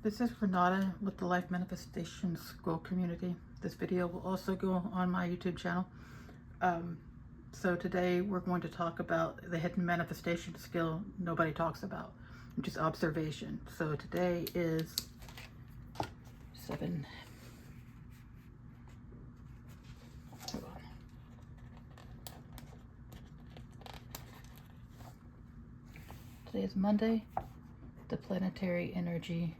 This is Renata with the Life Manifestation School community. This video will also go on my YouTube channel. So today we're going to talk about the hidden manifestation skill nobody talks about, which is observation. So today is 7. Hold on. Today is Monday. The planetary energy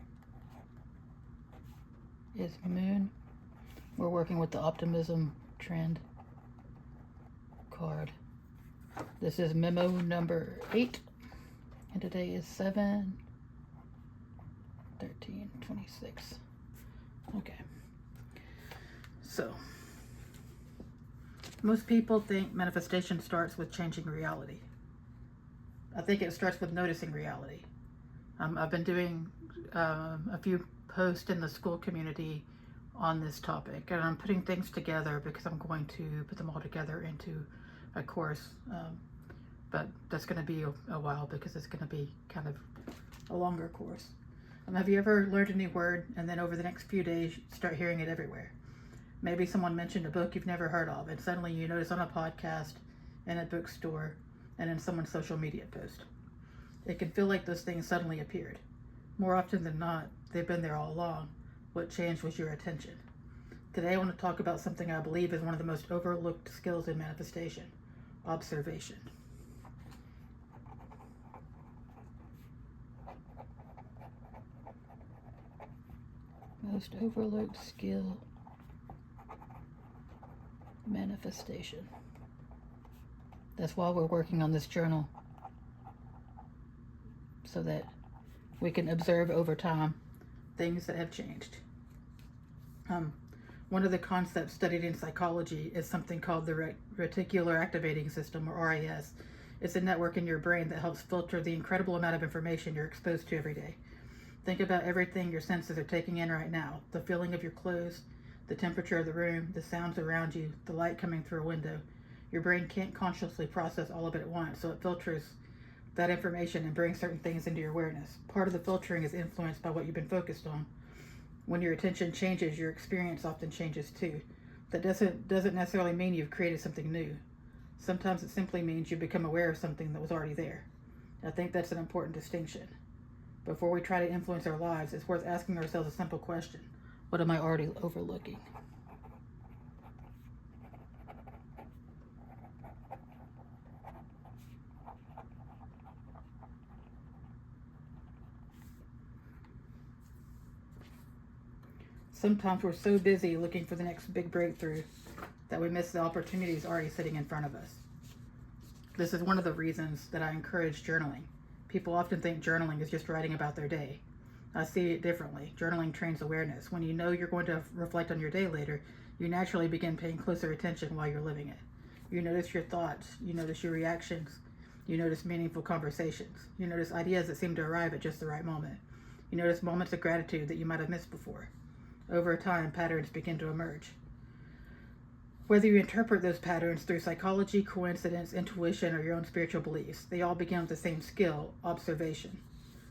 is Moon. We're working with the Optimism Trend card. This is memo number 8, and today is 7/13/26. Okay, so most people think manifestation starts with changing reality. I think it starts with noticing reality. I've been doing a few posts in the school community on this topic, and I'm putting things together because I'm going to put them all together into a course, but that's going to be a while because it's going to be kind of a longer course. Have you ever learned a new word and then over the next few days you start hearing it everywhere? Maybe someone mentioned a book you've never heard of, and suddenly you notice on a podcast, in a bookstore, and in someone's social media post. It can feel like those things suddenly appeared. More often than not, they've been there all along. What changed was your attention. Today I want to talk about something I believe is one of the most overlooked skills in manifestation: observation. Most overlooked skill, manifestation. That's why we're working on this journal, so that we can observe over time things that have changed. One of the concepts studied in psychology is something called the Reticular Activating System, or RAS. It's a network in your brain that helps filter the incredible amount of information you're exposed to every day. Think about everything your senses are taking in right now: the feeling of your clothes, the temperature of the room, the sounds around you, the light coming through a window. Your brain can't consciously process all of it at once, so it filters that information and brings certain things into your awareness. Part of the filtering is influenced by what you've been focused on. When your attention changes, your experience often changes too. That doesn't necessarily mean you've created something new. Sometimes it simply means you become aware of something that was already there. I think that's an important distinction. Before we try to influence our lives, it's worth asking ourselves a simple question: what am I already overlooking? Sometimes we're so busy looking for the next big breakthrough that we miss the opportunities already sitting in front of us. This is one of the reasons that I encourage journaling. People often think journaling is just writing about their day. I see it differently. Journaling trains awareness. When you know you're going to reflect on your day later, you naturally begin paying closer attention while you're living it. You notice your thoughts, you notice your reactions, you notice meaningful conversations, you notice ideas that seem to arrive at just the right moment. You notice moments of gratitude that you might have missed before. Over time, patterns begin to emerge. Whether you interpret those patterns through psychology, coincidence, intuition, or your own spiritual beliefs, they all begin with the same skill: observation.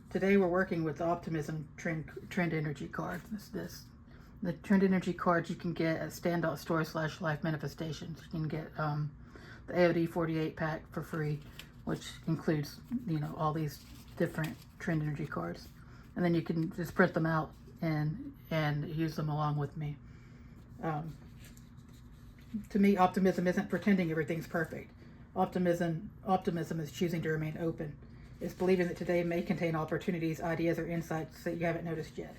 Today we're working with the Optimism Trend Energy Card. The Trend Energy Card you can get at stand.store/life manifestations. You can get the AOD 48 pack for free, which includes all these different Trend Energy cards. And then you can just print them out and use them along with me. To me, optimism isn't pretending everything's perfect. Optimism is choosing to remain open. It's believing that today may contain opportunities, ideas, or insights that you haven't noticed yet.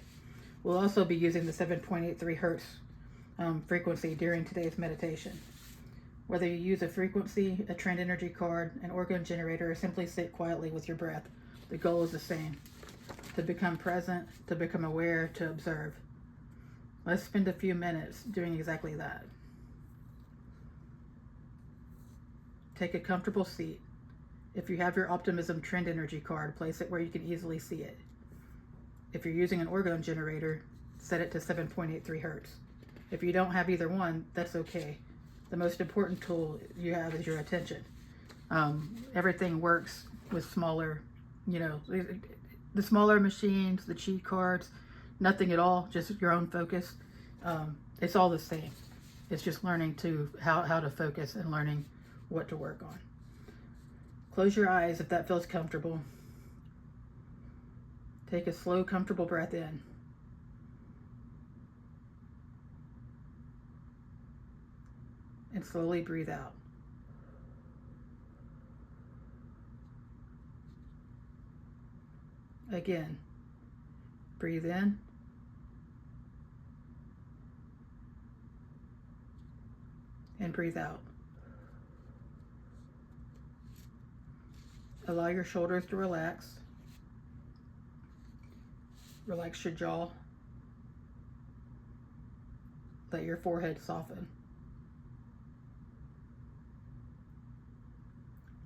We'll also be using the 7.83 hertz frequency during today's meditation. Whether you use a frequency, a trend energy card, an orgone generator, or simply sit quietly with your breath, the goal is the same: to become present, to become aware, to observe. Let's spend a few minutes doing exactly that. Take a comfortable seat. If you have your Optimism Trend Energy card, place it where you can easily see it. If you're using an orgone generator, set it to 7.83 hertz. If you don't have either one, that's okay. The most important tool you have is your attention. Everything works with smaller, the smaller machines, the cheat cards, nothing at all, just your own focus. It's all the same. It's just learning to how to focus and learning what to work on. Close your eyes if that feels comfortable. Take a slow, comfortable breath in. And slowly breathe out. Again, breathe in. And breathe out. Allow your shoulders to relax. Relax your jaw. Let your forehead soften.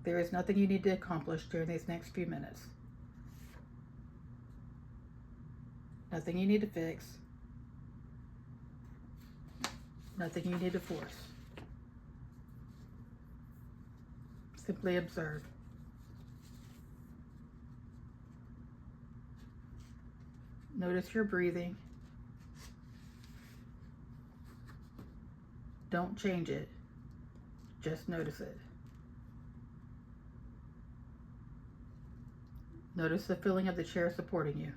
There is nothing you need to accomplish during these next few minutes. Nothing you need to fix. Nothing you need to force. Simply observe. Notice your breathing. Don't change it. Just notice it. Notice the feeling of the chair supporting you.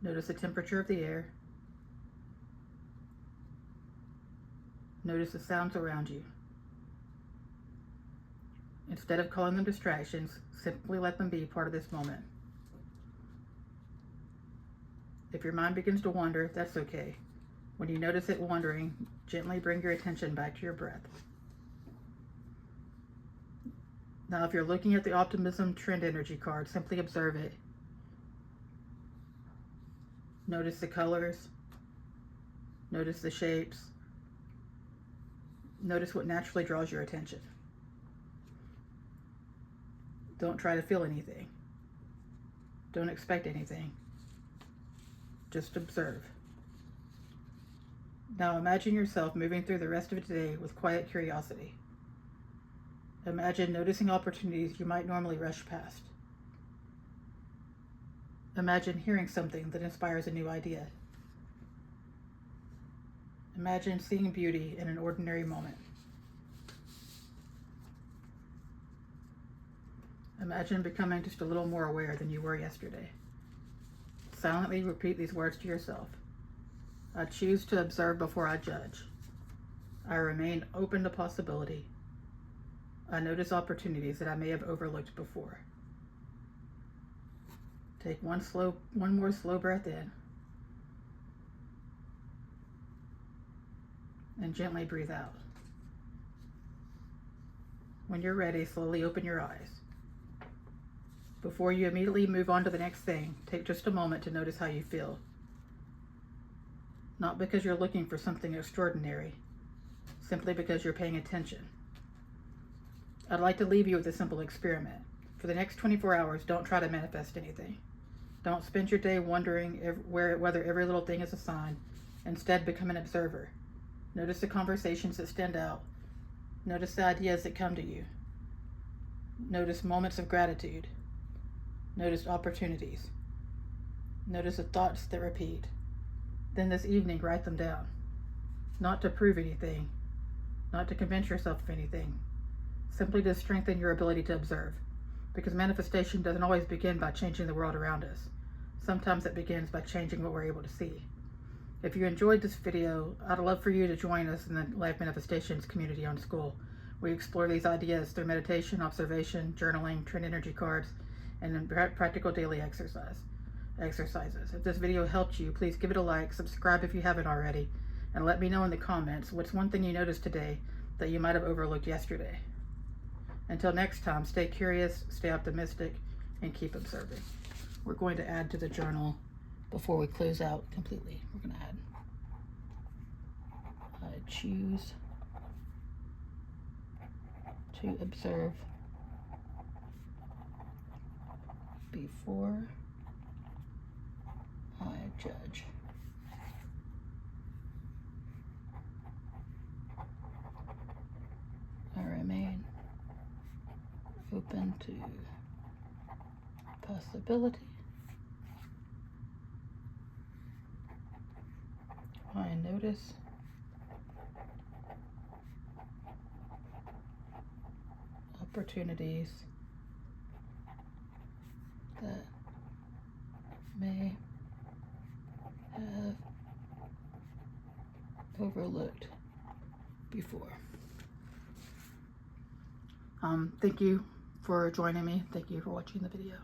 Notice the temperature of the air. Notice the sounds around you. Instead of calling them distractions, simply let them be part of this moment. If your mind begins to wander, that's okay. When you notice it wandering, gently bring your attention back to your breath. Now, if you're looking at the Optimism Trend Energy Card, simply observe it. Notice the colors. Notice the shapes. Notice what naturally draws your attention. Don't try to feel anything. Don't expect anything. Just observe. Now imagine yourself moving through the rest of today with quiet curiosity. Imagine noticing opportunities you might normally rush past. Imagine hearing something that inspires a new idea. Imagine seeing beauty in an ordinary moment. Imagine becoming just a little more aware than you were yesterday. Silently repeat these words to yourself. I choose to observe before I judge. I remain open to possibility. I notice opportunities that I may have overlooked before. Take one more slow breath in. And gently breathe out. When you're ready, slowly open your eyes. Before you immediately move on to the next thing, take just a moment to notice how you feel. Not because you're looking for something extraordinary, simply because you're paying attention. I'd like to leave you with a simple experiment. For the next 24 hours, don't try to manifest anything. Don't spend your day wondering whether every little thing is a sign. Instead, become an observer. Notice the conversations that stand out. Notice the ideas that come to you. Notice moments of gratitude. Notice opportunities. Notice the thoughts that repeat. Then this evening, write them down. Not to prove anything, not to convince yourself of anything, simply to strengthen your ability to observe. Because manifestation doesn't always begin by changing the world around us. Sometimes it begins by changing what we're able to see. If you enjoyed this video, I'd love for you to join us in the Life Manifestations community on School. We explore these ideas through meditation, observation, journaling, trend energy cards, and practical daily exercises. If this video helped you, please give it a like, subscribe if you haven't already, and let me know in the comments what's one thing you noticed today that you might have overlooked yesterday. Until next time, stay curious, stay optimistic, and keep observing. We're going to add to the journal before we close out completely. We're going to add, I choose to observe before I judge. I remain open to possibility. I notice opportunities that may have overlooked before. Thank you for joining me. Thank you for watching the video.